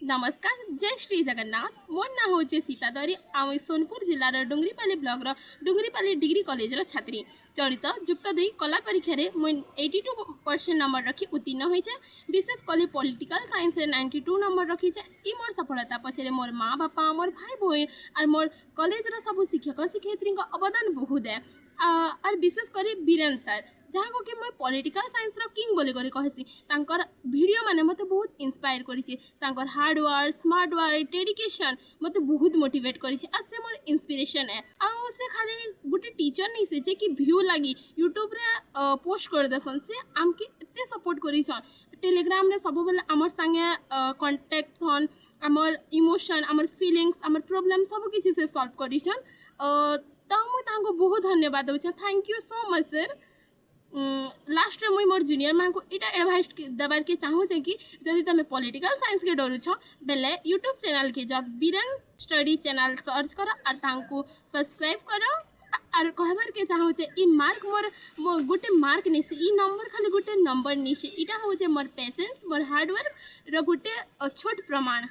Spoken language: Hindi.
नमस्कार जय श्री जगन्नाथ मोर ना हूँ सीतादरी आम सोनपुर जिलार डुंगरीपाली ब्लॉक डुंगरीपाली डिग्री कॉलेज छात्री चलित जुक्त 2 कला परीक्षा रे मुझे 82% नंबर रखी उत्तीर्ण होइछे। विशेष कली पॉलिटिकल साइंस रे 92 नंबर रखी ई मोर सफलता पछरे मोर माँ बापा मोर भाई बहन और मोर कॉलेज रो सब शिक्षक शिक्षयित्री अवदान बहुत है। और विशेष करी बीरेन सर जहाँ को कि मैं पॉलिटिकल साइंस रो किंग बोली करी कहसी तांकर वीडियो माने मते बहुत इंस्पायर करिछि। तांकर hard work smart work dedication मते बहुत मोटिवेट करिछि आ से मोर इंस्पिरेशन है। आ से खाली गुटे टीचर नहीं से जे कि व्यू लगी यूट्यूब रे पोस्ट कर देसन से आमके एते सपोर्ट करिछन। टेलीग्राम रे सब बेले हमर संगे कांटेक्ट हन हमर इमोशन हमर फीलिंग्स हमर प्रॉब्लम सब किछि से सॉल्व करिछन। तो मुझे तांको बहुत धन्यवाद दूँ। Thank you so much sir. Last रे मुई मोर जूनियर मान को इटा एडवाइस देवार के चाहूँ कि जदि तुम पॉलिटिकल साइंस के डरुछ बेले यूट्यूब चैनल के जब बीरेन स्टडी चैनल सर्च कर और तांको सब्सक्राइब कर और कहबार के चाहूँ ई मार्क मोर गोटे मार्क नहीं से ई नंबर खाली गोटे नंबर नहीं से इटा हूँ मोर पेशेंस मोर हार्डवर्क रो गोटे छोट प्रमाण।